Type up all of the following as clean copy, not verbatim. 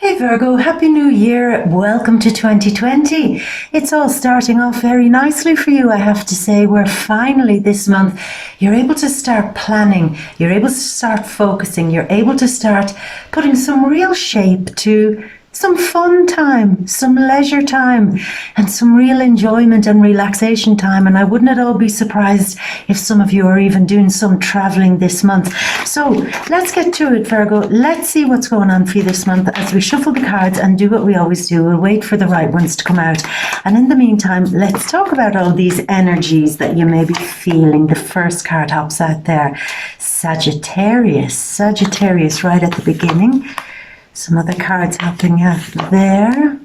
Hey Virgo, Happy New Year. Welcome to 2020. It's all starting off very nicely for you, I have to say, where finally this month you're able to start planning, you're able to start focusing, you're able to start putting some real shape to some fun time, some leisure time, and some real enjoyment and relaxation time. And I wouldn't at all be surprised if some of you are even doing some traveling this month. So let's get to it, Virgo. Let's see what's going on for you this month as we shuffle the cards and do what we always do. We'll wait for the right ones to come out. And in the meantime, let's talk about all these energies that you may be feeling. The first card hops out there. Sagittarius right at the beginning. Some other cards hopping out there.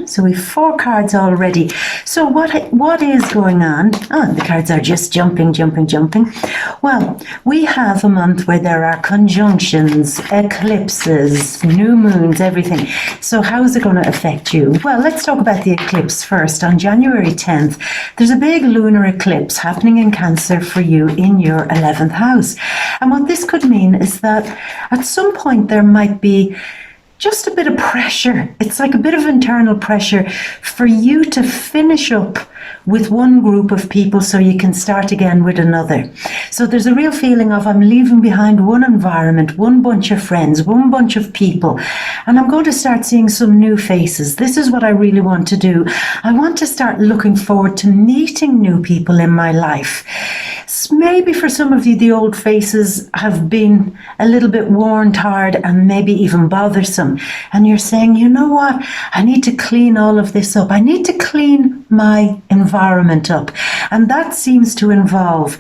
So we've 4 cards already. So what is going on? Oh, the cards are just jumping. Well, we have a month where there are conjunctions, eclipses, new moons, everything. So how is it going to affect you? Well, let's talk about the eclipse first. On January 10th, there's a big lunar eclipse happening in Cancer for you in your 11th house. And what this could mean is that at some point there might be just a bit of pressure. It's like a bit of internal pressure for you to finish up with one group of people so you can start again with another. So there's a real feeling of I'm leaving behind one environment, one bunch of friends, one bunch of people, and I'm going to start seeing some new faces. This is what I really want to do. I want to start looking forward to meeting new people in my life. Maybe for some of you, the old faces have been a little bit worn, tired, and maybe even bothersome. And you're saying, you know what? I need to clean all of this up. I need to clean my environment up. And that seems to involve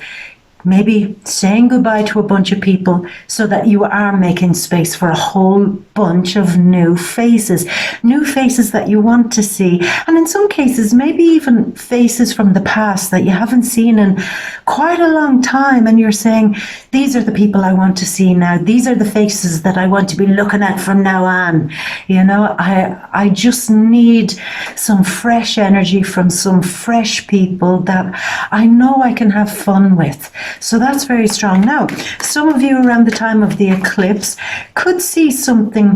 maybe saying goodbye to a bunch of people so that you are making space for a whole bunch of new faces that you want to see. And in some cases, maybe even faces from the past that you haven't seen in quite a long time. And you're saying, these are the people I want to see now. These are the faces that I want to be looking at from now on. You know, I just need some fresh energy from some fresh people that I know I can have fun with. So that's very strong. Now, some of you around the time of the eclipse could see something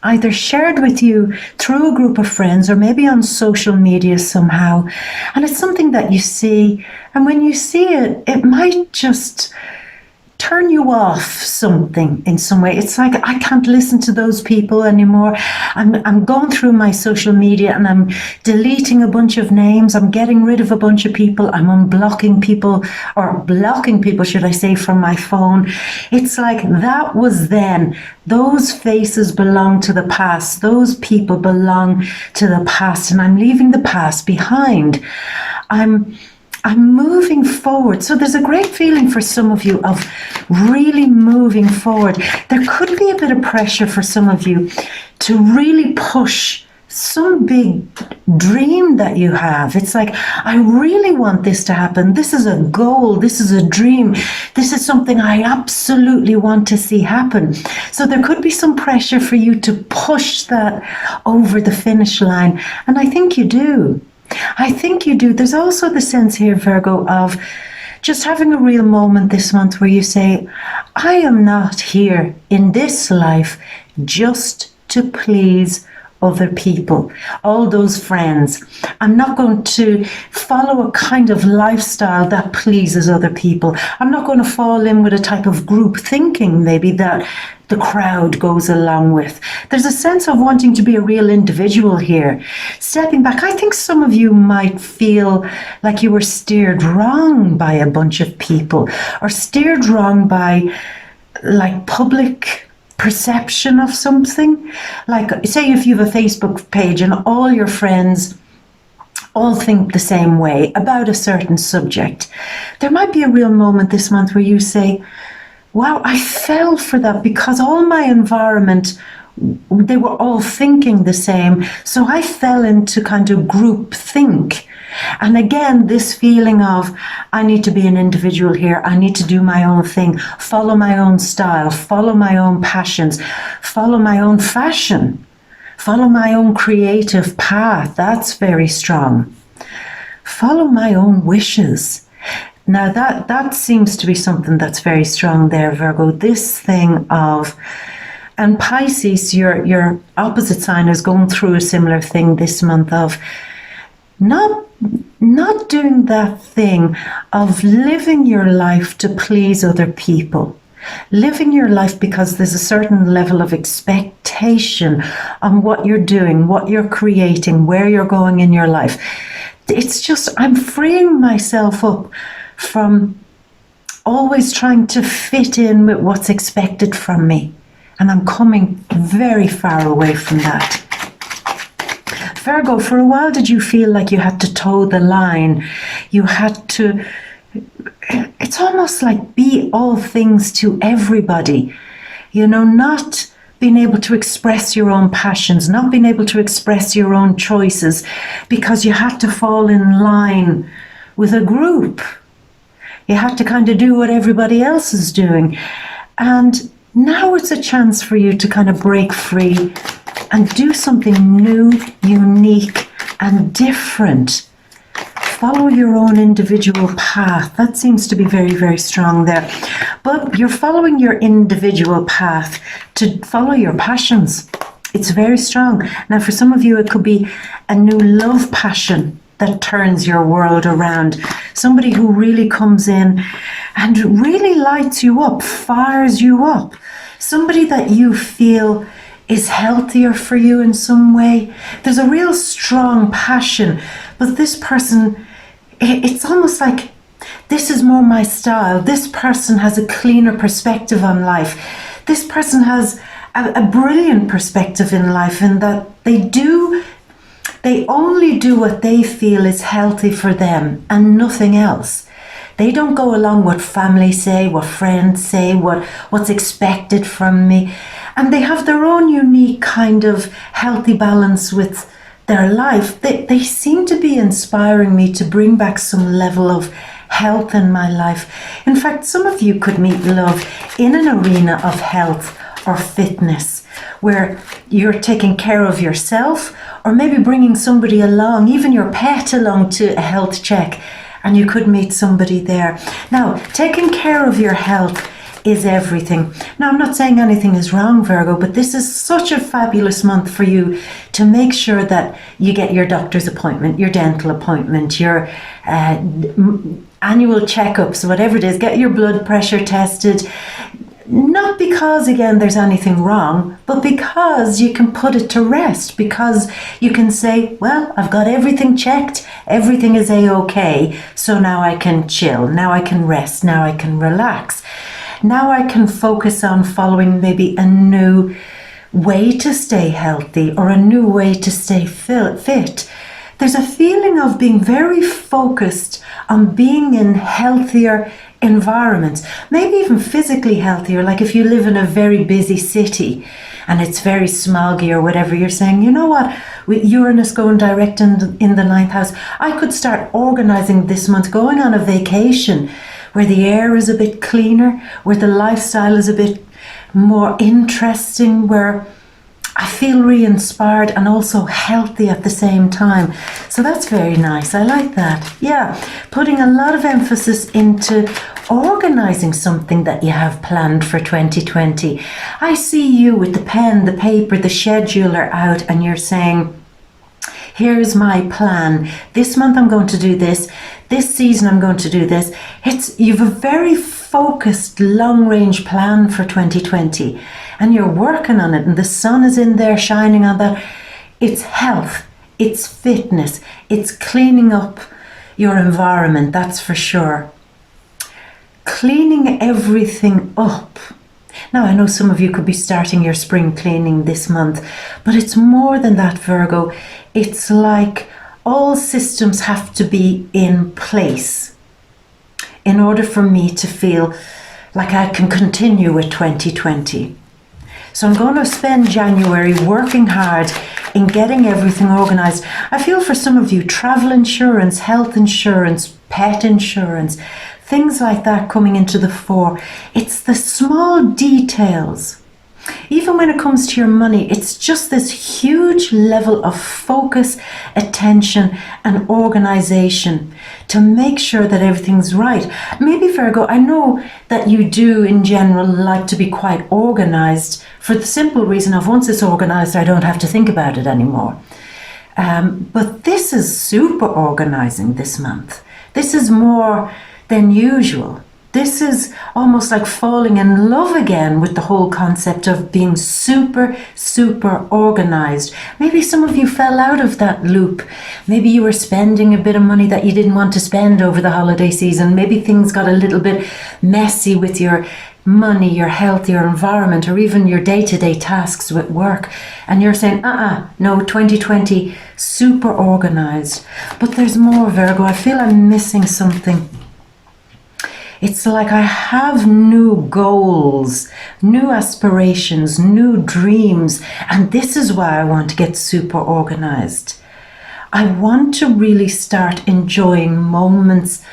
either shared with you through a group of friends or maybe on social media somehow. And it's something that you see, and when you see it, it might just turn you off something in some way. It's like, I can't listen to those people anymore. I'm going through my social media and I'm deleting a bunch of names. I'm getting rid of a bunch of people. I'm unblocking people, or blocking people, should I say, from my phone. It's like, that was then. Those faces belong to the past. Those people belong to the past, and I'm leaving the past behind. I'm moving forward. So there's a great feeling for some of you of really moving forward. There could be a bit of pressure for some of you to really push some big dream that you have. It's like, I really want this to happen. This is a goal. This is a dream. This is something I absolutely want to see happen. So there could be some pressure for you to push that over the finish line. And I think you do. There's also the sense here, Virgo, of just having a real moment this month where you say, I am not here in this life just to please other people, all those friends. I'm not going to follow a kind of lifestyle that pleases other people. I'm not going to fall in with a type of group thinking maybe that the crowd goes along with. There's a sense of wanting to be a real individual here. Stepping back, I think some of you might feel like you were steered wrong by a bunch of people, or steered wrong by like public perception of something. Like, say if you have a Facebook page and all your friends all think the same way about a certain subject, there might be a real moment this month where you say, wow, I fell for that because all my environment, they were all thinking the same. So I fell into kind of group think. And again, this feeling of, I need to be an individual here. I need to do my own thing, follow my own style, follow my own passions, follow my own fashion, follow my own creative path. That's very strong. Follow my own wishes. Now that seems to be something that's very strong there, Virgo. This thing of And Pisces, your opposite sign, is going through a similar thing this month of not doing that thing of living your life to please other people. Living your life because there's a certain level of expectation on what you're doing, what you're creating, where you're going in your life. It's just, I'm freeing myself up from always trying to fit in with what's expected from me. And I'm coming very far away from that. Virgo, for a while, did you feel like you had to toe the line? You had to, it's almost like be all things to everybody. You know, not being able to express your own passions, not being able to express your own choices because you had to fall in line with a group. You had to kind of do what everybody else is doing. And now it's a chance for you to kind of break free and do something new, unique, and different. Follow your own individual path. That seems to be very, very strong there. But you're following your individual path to follow your passions. It's very strong. Now, for some of you, it could be a new love passion that turns your world around. Somebody who really comes in and really lights you up, fires you up. Somebody that you feel is healthier for you in some way. There's a real strong passion, but this person, it's almost like this is more my style. This person has a cleaner perspective on life. This person has a brilliant perspective in life in that they only do what they feel is healthy for them and nothing else. They don't go along what family say, what friends say, what's expected from me. And they have their own unique kind of healthy balance with their life. They seem to be inspiring me to bring back some level of health in my life. In fact, some of you could meet love in an arena of health or fitness, where you're taking care of yourself, or maybe bringing somebody along, even your pet along to a health check, and you could meet somebody there. Now, taking care of your health is everything. Now, I'm not saying anything is wrong, Virgo, but this is such a fabulous month for you to make sure that you get your doctor's appointment, your dental appointment, your annual checkups, whatever it is. Get your blood pressure tested. Not because, again, there's anything wrong, but because you can put it to rest, because you can say, well, I've got everything checked, everything is A-okay, so now I can chill, now I can rest, now I can relax. Now I can focus on following maybe a new way to stay healthy or a new way to stay fit. There's a feeling of being very focused on being in healthier environments, maybe even physically healthier. Like if you live in a very busy city and it's very smoggy or whatever, you're saying, you know what, with Uranus going direct in the ninth house, I could start organizing this month, going on a vacation where the air is a bit cleaner, where the lifestyle is a bit more interesting, where I feel re-inspired and also healthy at the same time. So that's very nice. I like that. Yeah, putting a lot of emphasis into organizing something that you have planned for 2020. I see you with the pen, the paper, the scheduler out, and you're saying, here's my plan. This month I'm going to do this. This season I'm going to do this. You've a very focused long-range plan for 2020 and you're working on it, and the sun is in there shining on that. It's health, it's fitness, it's cleaning up your environment, that's for sure. Cleaning everything up. Now, I know some of you could be starting your spring cleaning this month, but it's more than that, Virgo. It's like all systems have to be in place in order for me to feel like I can continue with 2020. So I'm going to spend January working hard in getting everything organized. I feel for some of you, travel insurance, health insurance, pet insurance, things like that coming into the fore. It's the small details. Even when it comes to your money, it's just this huge level of focus, attention, and organization to make sure that everything's right. Maybe Virgo, I know that you do in general like to be quite organized for the simple reason of once it's organized, I don't have to think about it anymore. But this is super organizing this month. This is more than usual. This is almost like falling in love again with the whole concept of being super, super organized. Maybe some of you fell out of that loop. Maybe you were spending a bit of money that you didn't want to spend over the holiday season. Maybe things got a little bit messy with your money, your health, your environment, or even your day-to-day tasks with work. And you're saying, no, 2020, super organized. But there's more, Virgo. I feel I'm missing something. It's like I have new goals, new aspirations, new dreams, and this is why I want to get super organized. I want to really start enjoying moments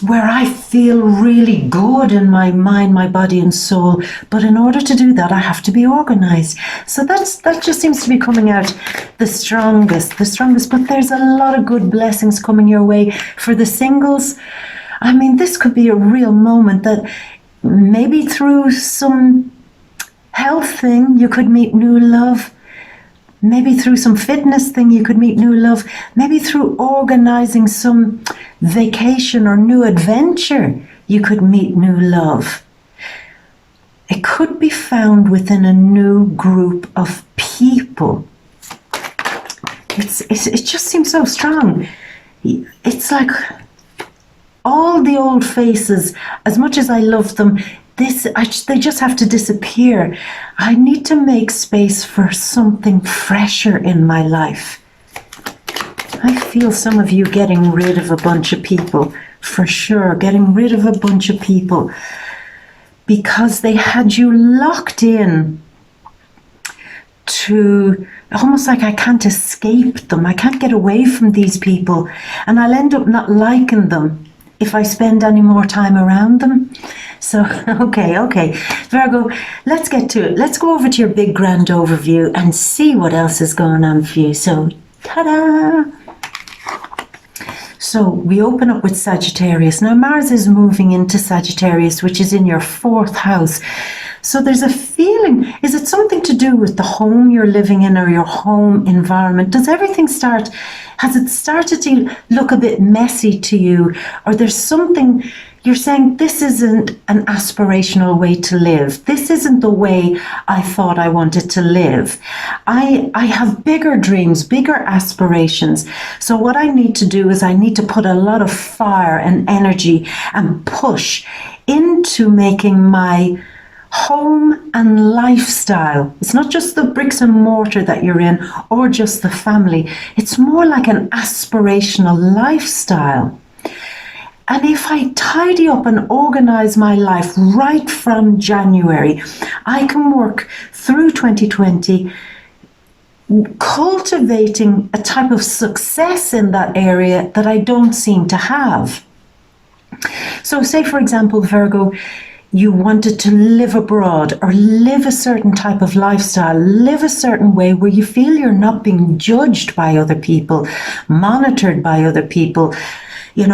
where I feel really good in my mind, my body and soul. But in order to do that, I have to be organized. So that just seems to be coming out the strongest. But there's a lot of good blessings coming your way for the singles. I mean, this could be a real moment that maybe through some health thing, you could meet new love. Maybe through some fitness thing you could meet new love. Maybe through organizing some vacation or new adventure you could meet new love. It could be found within a new group of people. It just seems so strong. It's like all the old faces, as much as I love them, they just have to disappear. I need to make space for something fresher in my life. I feel some of you getting rid of a bunch of people, for sure, getting rid of a bunch of people because they had you locked in to almost like I can't escape them. I can't get away from these people, and I'll end up not liking them if I spend any more time around them. So, okay. Virgo, let's get to it. Let's go over to your big grand overview and see what else is going on for you. So, ta-da! So, we open up with Sagittarius. Now, Mars is moving into Sagittarius, which is in your 4th house. So there's a feeling, is it something to do with the home you're living in or your home environment? Has it started to look a bit messy to you? Or there's something, you're saying this isn't an aspirational way to live. This isn't the way I thought I wanted to live. I have bigger dreams, bigger aspirations. So what I need to do is I need to put a lot of fire and energy and push into making my home and lifestyle. It's not just the bricks and mortar that you're in or just the family. It's more like an aspirational lifestyle. And if I tidy up and organize my life right from January, I can work through 2020 cultivating a type of success in that area that I don't seem to have. So say, for example, Virgo, you wanted to live abroad or live a certain type of lifestyle, live a certain way where you feel you're not being judged by other people, monitored by other people,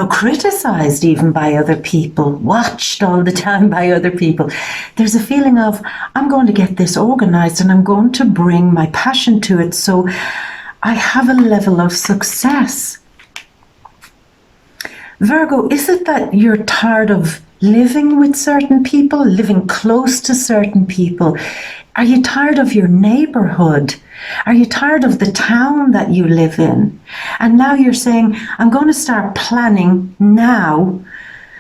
criticized even by other people, watched all the time by other people. There's a feeling of, I'm going to get this organized and I'm going to bring my passion to it so I have a level of success. Virgo, is it that you're tired of living with certain people, living close to certain people? Are you tired of your neighborhood? Are you tired of the town that you live in? And now you're saying, I'm going to start planning now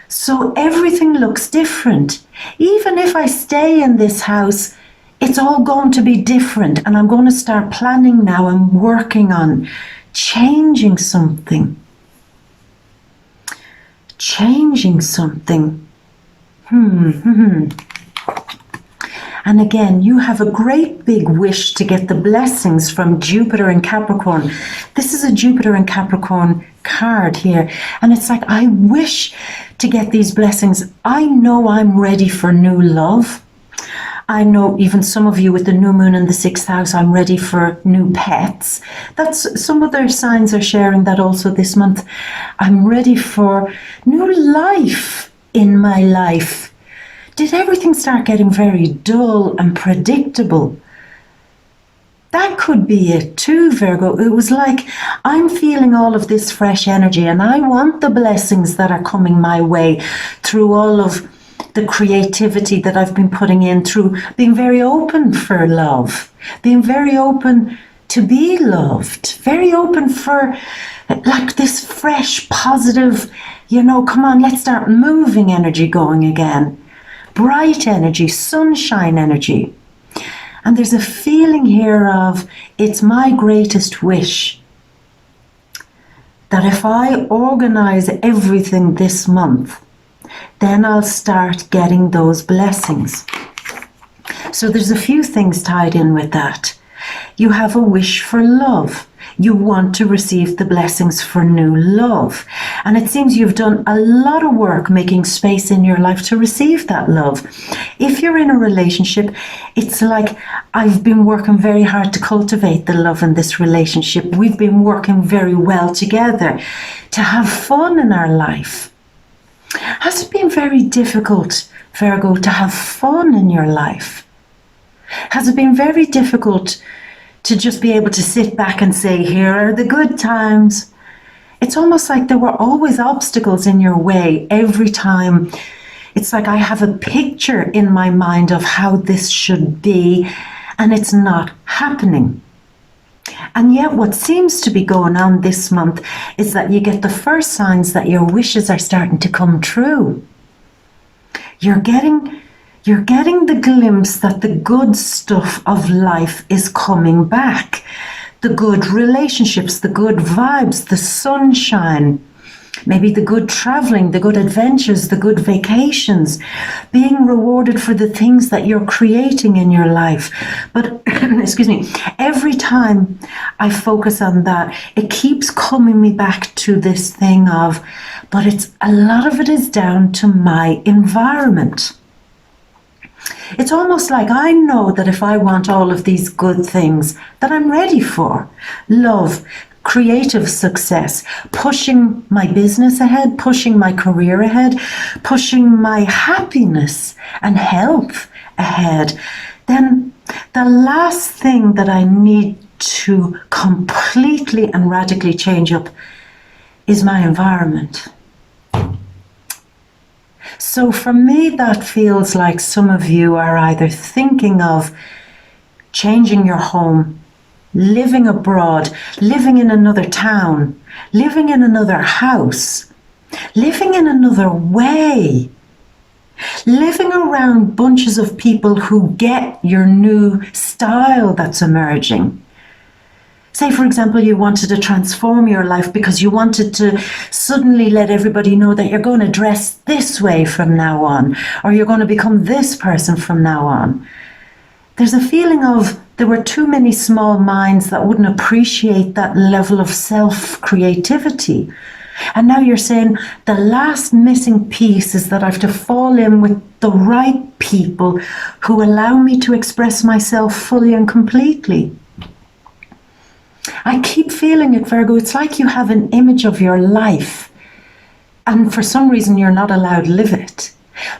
so everything looks different. Even if I stay in this house, it's all going to be different. And I'm going to start planning now and working on changing something. Changing something. And again, you have a great big wish to get the blessings from Jupiter and Capricorn. This is a Jupiter and Capricorn card here. And it's like, I wish to get these blessings. I know I'm ready for new love. I know even some of you with the new moon in the 6th house, I'm ready for new pets. That's some other signs are sharing that also this month. I'm ready for new life in my life. Did everything start getting very dull and predictable? That could be it too, Virgo. It was like, I'm feeling all of this fresh energy and I want the blessings that are coming my way through all of the creativity that I've been putting in, through being very open for love, being very open to be loved, very open for like this fresh, positive, come on, let's start moving energy going again. Bright energy, sunshine energy. And there's a feeling here of, it's my greatest wish that if I organize everything this month, then I'll start getting those blessings. So there's a few things tied in with that. You have a wish for love. You want to receive the blessings for new love. And it seems you've done a lot of work making space in your life to receive that love. If you're in a relationship, it's like, I've been working very hard to cultivate the love in this relationship. We've been working very well together to have fun in our life. Has it been very difficult, Virgo, to have fun in your life? Has it been very difficult to just be able to sit back and say, here are the good times? It's almost like there were always obstacles in your way every time. It's like I have a picture in my mind of how this should be, and it's not happening. And yet what seems to be going on this month is that you get the first signs that your wishes are starting to come true. You're getting the glimpse that the good stuff of life is coming back. The good relationships, the good vibes, the sunshine, maybe the good traveling, the good adventures, the good vacations, being rewarded for the things that you're creating in your life. But, excuse me, every time I focus on that, it keeps coming me back to this thing of, but a lot of it is down to my environment. It's almost like I know that if I want all of these good things that I'm ready for, love, creative success, pushing my business ahead, pushing my career ahead, pushing my happiness and health ahead, then the last thing that I need to completely and radically change up is my environment. So for me, that feels like some of you are either thinking of changing your home, living abroad, living in another town, living in another house, living in another way, living around bunches of people who get your new style that's emerging. Say, for example, you wanted to transform your life because you wanted to suddenly let everybody know that you're going to dress this way from now on, or you're going to become this person from now on. There's a feeling of there were too many small minds that wouldn't appreciate that level of self-creativity. And now you're saying the last missing piece is that I have to fall in with the right people who allow me to express myself fully and completely. I keep feeling it, Virgo. It's like you have an image of your life, and for some reason you're not allowed to live it.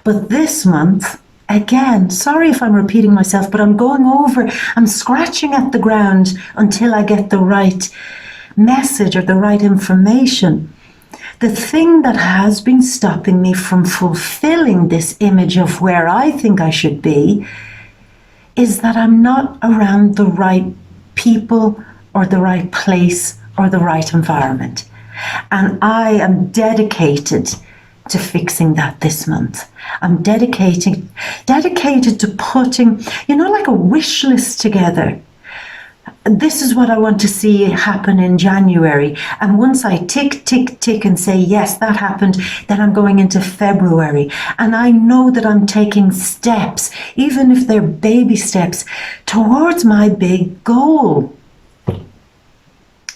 But this month, again, sorry if I'm repeating myself, but I'm scratching at the ground until I get the right message or the right information. The thing that has been stopping me from fulfilling this image of where I think I should be is that I'm not around the right people or the right place or the right environment. And I am dedicated to fixing that this month. I'm dedicated to putting, like a wish list together. This is what I want to see happen in January. And once I tick, tick, tick and say, yes, that happened, then I'm going into February. And I know that I'm taking steps, even if they're baby steps, towards my big goal,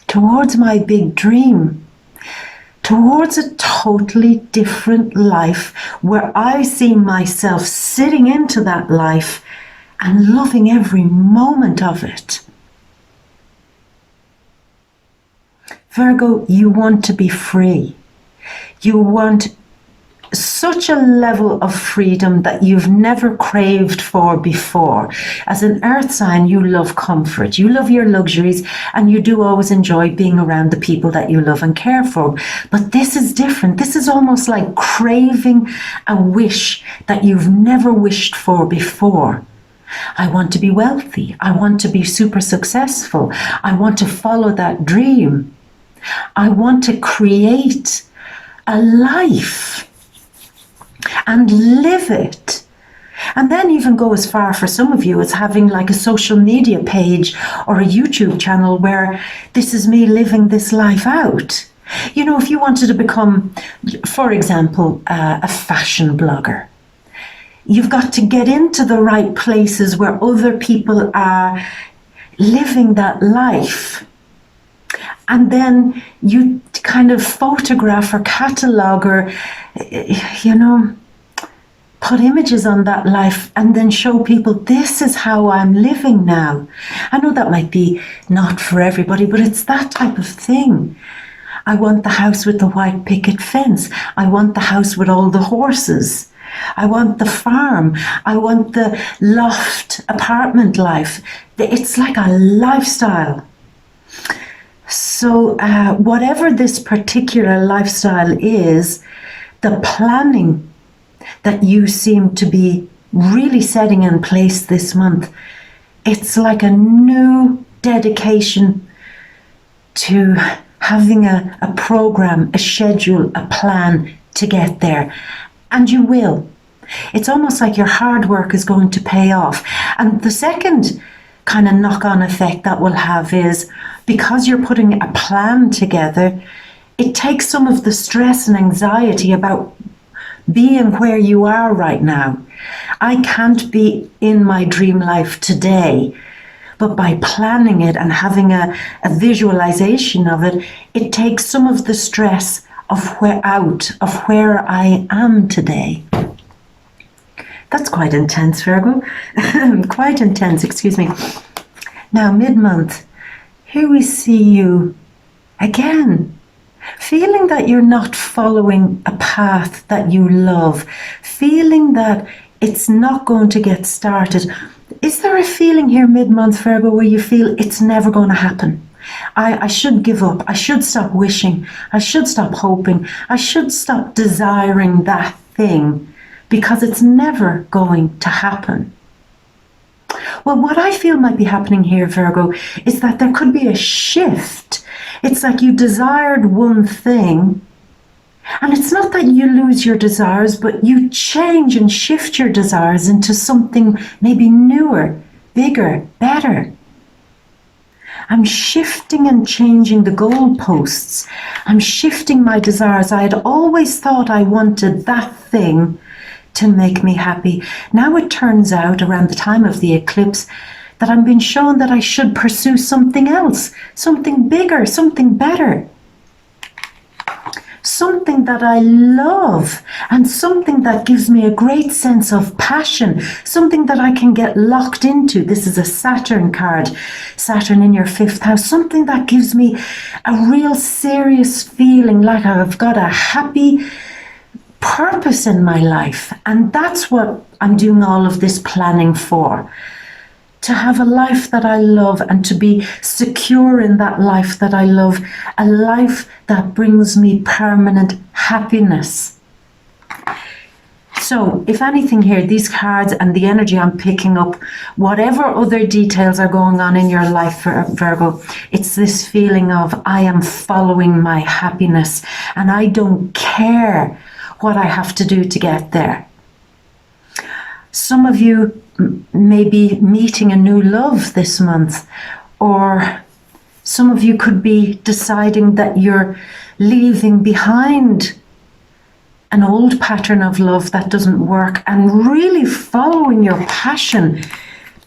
towards my big dream, towards a totally different life where I see myself sitting into that life and loving every moment of it. Virgo, you want to be free. You want such a level of freedom that you've never craved for before. As an earth sign, you love comfort, you love your luxuries, and you do always enjoy being around the people that you love and care for. But this is different. This is almost like craving a wish that you've never wished for before. I want to be wealthy. I want to be super successful. I want to follow that dream. I want to create a life and live it. And then even go as far for some of you as having like a social media page or a YouTube channel where this is me living this life out. You know, if you wanted to become, for example, a fashion blogger, you've got to get into the right places where other people are living that life. And then you kind of photograph or catalogue or, you know, put images on that life and then show people, this is how I'm living now. I know that might be not for everybody, but it's that type of thing. I want the house with the white picket fence. I want the house with all the horses. I want the farm. I want the loft apartment life. It's like a lifestyle. So whatever this particular lifestyle is, the planning that you seem to be really setting in place this month, it's like a new dedication to having a program, a schedule, a plan to get there. And you will. It's almost like your hard work is going to pay off. And the second kind of knock-on effect that will have is, because you're putting a plan together, it takes some of the stress and anxiety about being where you are right now. I can't be in my dream life today, but by planning it and having a visualization of it, it takes some of the stress of where I am today. That's quite intense, Virgo. Quite intense, excuse me. Now, mid-month, here we see you again, feeling that you're not following a path that you love, feeling that it's not going to get started. Is there a feeling here mid-month, Virgo, where you feel it's never going to happen? I should give up. I should stop wishing. I should stop hoping. I should stop desiring that thing because it's never going to happen. Well, what I feel might be happening here, Virgo, is that there could be a shift. It's like you desired one thing, and it's not that you lose your desires, but you change and shift your desires into something maybe newer, bigger, better. I'm shifting and changing the goalposts. I'm shifting my desires. I had always thought I wanted that thing to make me happy. Now it turns out, around the time of the eclipse, that I'm being shown that I should pursue something else, something bigger, something better. Something that I love and something that gives me a great sense of passion, something that I can get locked into. This is a Saturn card, Saturn in your 5th house, something that gives me a real serious feeling like I've got a happy purpose in my life. And that's what I'm doing all of this planning for. To have a life that I love and to be secure in that life that I love, a life that brings me permanent happiness. So, if anything here, these cards and the energy I'm picking up, whatever other details are going on in your life, Virgo, it's this feeling of I am following my happiness and I don't care what I have to do to get there. Some of you may be meeting a new love this month, or some of you could be deciding that you're leaving behind an old pattern of love that doesn't work and really following your passion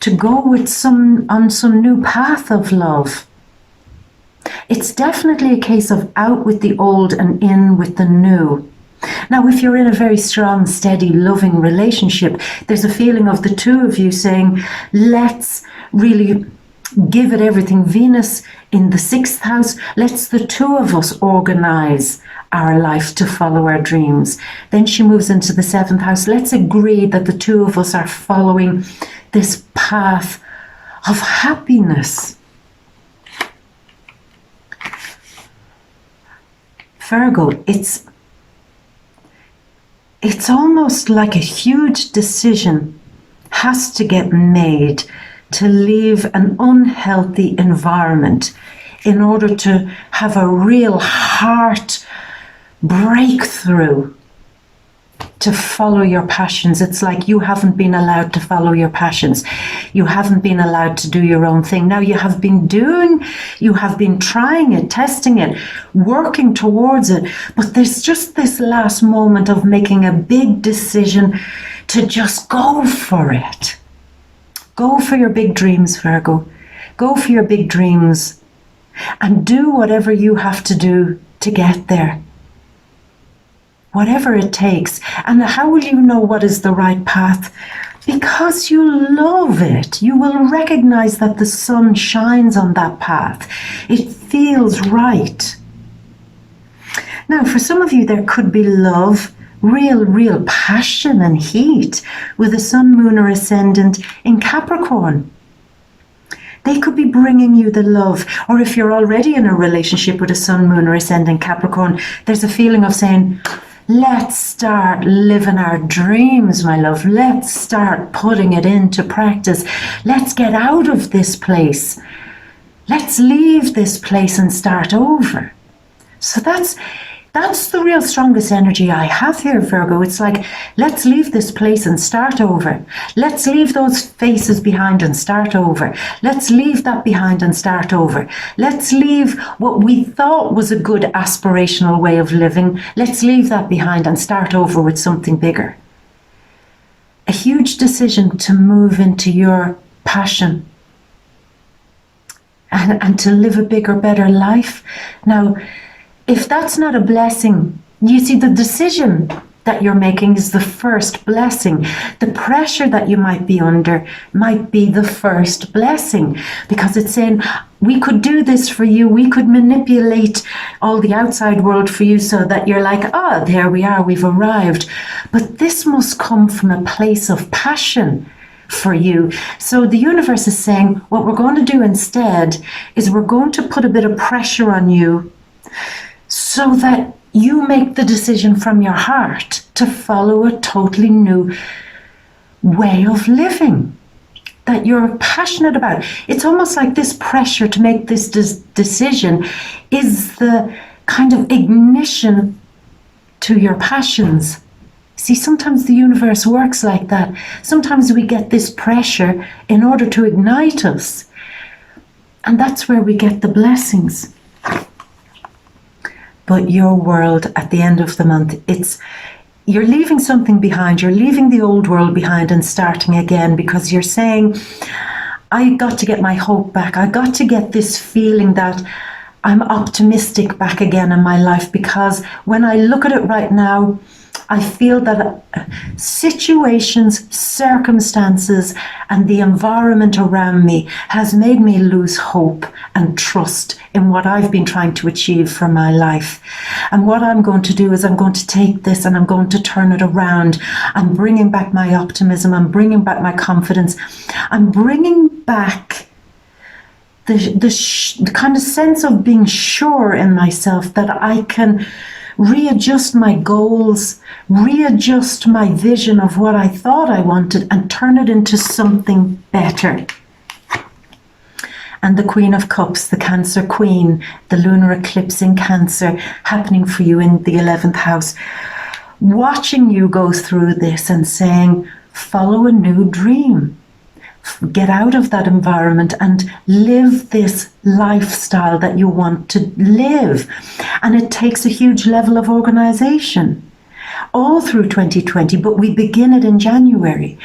to go with some new path of love. It's definitely a case of out with the old and in with the new. Now, if you're in a very strong, steady, loving relationship, there's a feeling of the two of you saying, let's really give it everything. Venus in the 6th house, let's the two of us organize our life to follow our dreams. Then she moves into the 7th house. Let's agree that the two of us are following this path of happiness. Virgo, it's almost like a huge decision has to get made to leave an unhealthy environment in order to have a real heart breakthrough to follow your passions. It's like you haven't been allowed to follow your passions. You haven't been allowed to do your own thing. Now you have been trying it, testing it, working towards it, but there's just this last moment of making a big decision to just go for it. Go for your big dreams, Virgo. Go for your big dreams and do whatever you have to do to get there. Whatever it takes. And how will you know what is the right path? Because you love it. You will recognize that the sun shines on that path. It feels right. Now, for some of you, there could be love, real passion and heat with the sun, moon, or ascendant in Capricorn. They could be bringing you the love. Or if you're already in a relationship with a sun, moon, or ascendant Capricorn, there's a feeling of saying, let's start living our dreams, my love. Let's start putting it into practice. Let's get out of this place. Let's leave this place and start over. So that's the real strongest energy I have here, Virgo. It's like, let's leave this place and start over. Let's leave those faces behind and start over. Let's leave that behind and start over. Let's leave what we thought was a good aspirational way of living. Let's leave that behind and start over with something bigger. A huge decision to move into your passion and to live a bigger, better life. Now, if that's not a blessing, you see, the decision that you're making is the first blessing. The pressure that you might be under might be the first blessing, because it's saying, we could do this for you. We could manipulate all the outside world for you so that you're like, oh, there we are, we've arrived. But this must come from a place of passion for you. So the universe is saying, what we're going to do instead is we're going to put a bit of pressure on you so that you make the decision from your heart to follow a totally new way of living that you're passionate about. It's almost like this pressure to make this decision is the kind of ignition to your passions. See, sometimes the universe works like that. Sometimes we get this pressure in order to ignite us. And that's where we get the blessings. But your world at the end of the month, you're leaving something behind. You're leaving the old world behind and starting again, because you're saying, I got to get my hope back. I got to get this feeling that I'm optimistic back again in my life, because when I look at it right now, I feel that situations, circumstances, and the environment around me has made me lose hope and trust in what I've been trying to achieve for my life. And what I'm going to do is I'm going to take this and I'm going to turn it around. I'm bringing back my optimism. I'm bringing back my confidence. I'm bringing back the kind of sense of being sure in myself that I can readjust my goals, readjust my vision of what I thought I wanted and turn it into something better. And the Queen of Cups, the Cancer Queen, the lunar eclipse in Cancer happening for you in the 11th house, watching you go through this and saying, follow a new dream. Get out of that environment and live this lifestyle that you want to live. And it takes a huge level of organization all through 2020, but we begin it in January.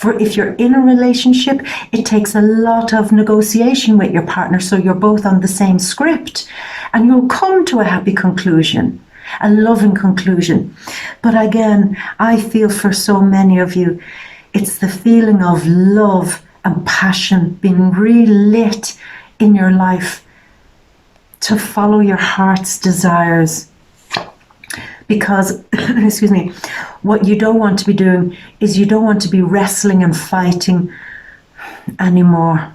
If you're in a relationship, it takes a lot of negotiation with your partner, so you're both on the same script and you'll come to a happy conclusion. a loving conclusion. But again, I feel for so many of you, it's the feeling of love and passion being relit in your life to follow your heart's desires. Because, excuse me, what you don't want to be doing is you don't want to be wrestling and fighting anymore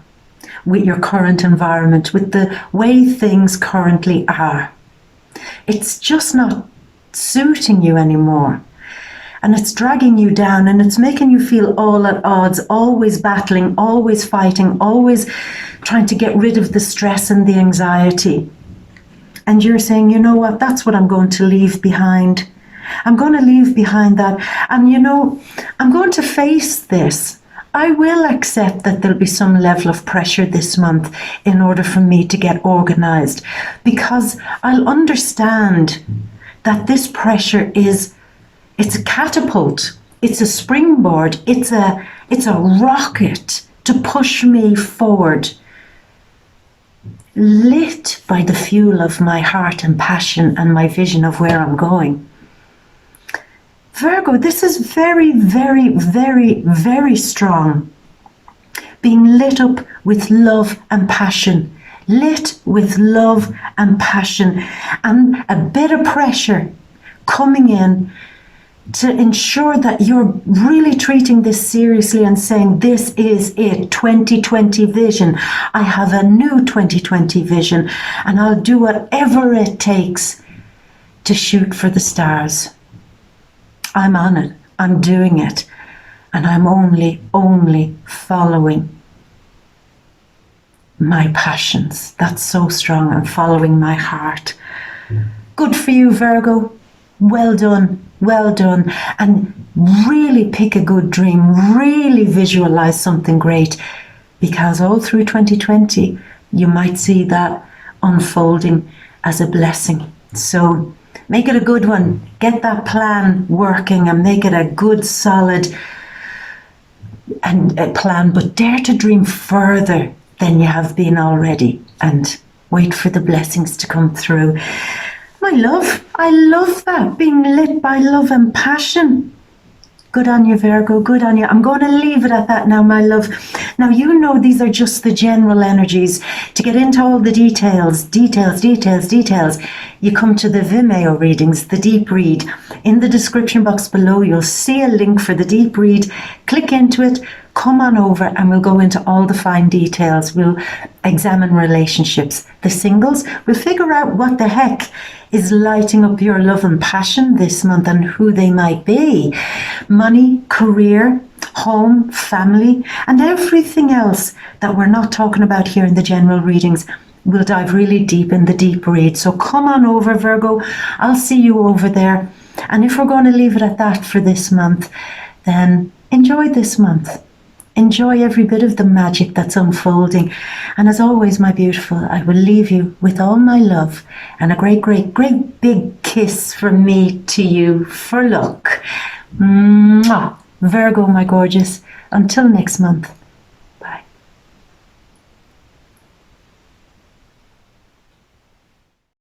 with your current environment, with the way things currently are. It's just not suiting you anymore. And it's dragging you down, and it's making you feel all at odds, always battling, always fighting, always trying to get rid of the stress and the anxiety. And you're saying, you know what, that's what I'm going to leave behind. I'm going to leave behind that. And you know, I'm going to face this. I will accept that there'll be some level of pressure this month in order for me to get organized, because I'll understand that this pressure it's a catapult, it's a springboard, it's a rocket to push me forward, lit by the fuel of my heart and passion and my vision of where I'm going. Virgo, this is very, very, very, very strong. Being lit up with love and passion. Lit with love and passion. And a bit of pressure coming in to ensure that you're really treating this seriously and saying, this is it, 2020 vision. I have a new 2020 vision, and I'll do whatever it takes to shoot for the stars. I'm on it, I'm doing it, and I'm only following my passions. That's so strong. I'm following my heart. Good for you, Virgo. Well done, well done. And really pick a good dream, really visualize something great, because all through 2020, you might see that unfolding as a blessing. So make it a good one. Get that plan working and make it a good, solid and a plan, but dare to dream further than you have been already, and wait for the blessings to come through. My love, I love that, being lit by love and passion. Good on you, Virgo, good on you. I'm going to leave it at that now, my love. Now, you know these are just the general energies. To get into all the details, you come to the Vimeo readings, the deep read. In the description box below, you'll see a link for the deep read. Click into it, come on over, and we'll go into all the fine details. We'll examine relationships, the singles. We'll figure out what the heck is lighting up your love and passion this month and who they might be. Money, career, home, family, and everything else that we're not talking about here in the general readings. We'll dive really deep in the deep read. So come on over, Virgo. I'll see you over there. And if we're going to leave it at that for this month, then enjoy this month. Enjoy every bit of the magic that's unfolding. And as always, my beautiful, I will leave you with all my love and a great, great, great big kiss from me to you for luck. Mwah. Virgo, my gorgeous. Until next month.